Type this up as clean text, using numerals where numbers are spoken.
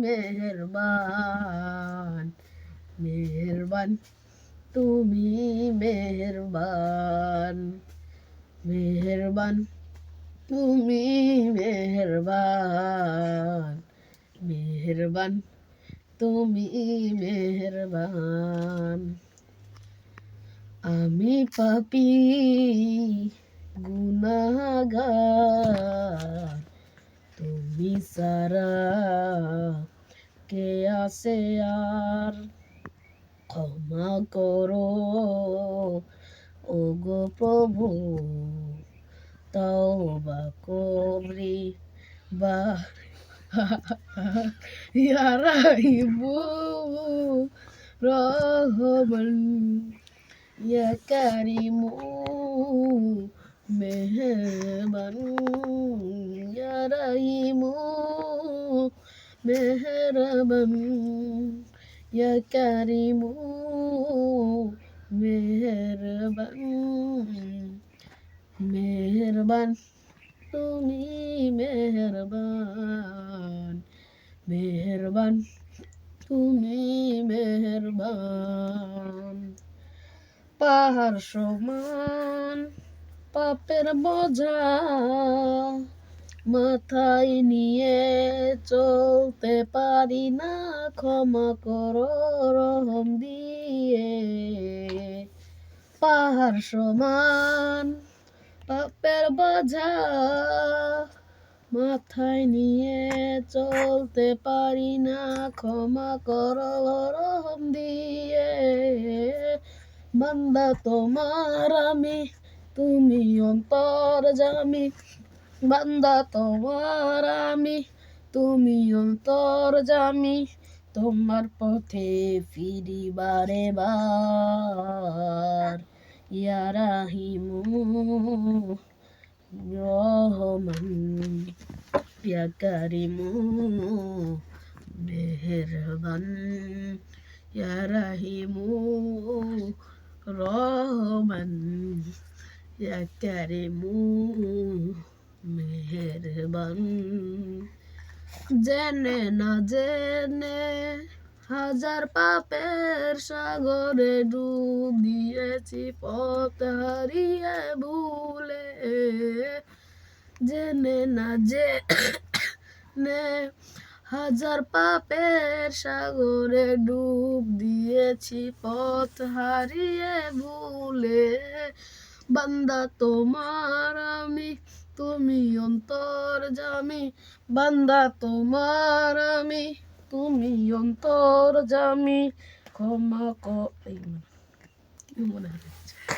মেহেরবান মেহেরবান তুমি মেহেরবান মেহেরবান তুমি মেহেরবান মেহেরবান তুমি মেহেরবান আমি পাপী গুনাহগার তুমি সারা কে আছে আর ক্ষমা করো ওগো প্রভু তওবা করি বা ইয়া রাহিমু রহমান ইয়া কারিমু মেহেরবান ইয়া রাহিমু মেহেরবান ইয়া কারিমু মেহেরবান মেহেরবান তুমি মেহেরবান মেহেরবান তুমি মেহেরবান পাহাড় সমান পাপের বোঝা মাথায় নিয়ে চলতে পারি না ক্ষমা করো রহম দিয়ে পাহাড় সমান পাপের বোঝা মাথায় নিয়ে চলতে পারি না ক্ষমা করো রহম দিয়ে বান্দা তোমার আমি তুমি অন্তর্যামী বান্দা তোমার আমি তুমি অন্তর্যামী তোমার পথে ফিরি বারে বার ইয়া রাহিমু রহমান ইয়া কারিমু মেহেরবান ইয়া রাহিমু রহমান ইয়া কারিমু মেহেরবান জেনে না জেনে হাজার পাপের সাগরে ডুব দিয়েছি পথ হারিয়ে ভুলে জেনে না জেনে হাজার পাপের সাগরে ডুব দিয়েছি পথ হারিয়ে ভুলে বান্দা তোমার আমি তুমি অন্তর্যামী বান্দা তোমার আমি তুমি অন্তর্যামী ক্ষমা মনে হয়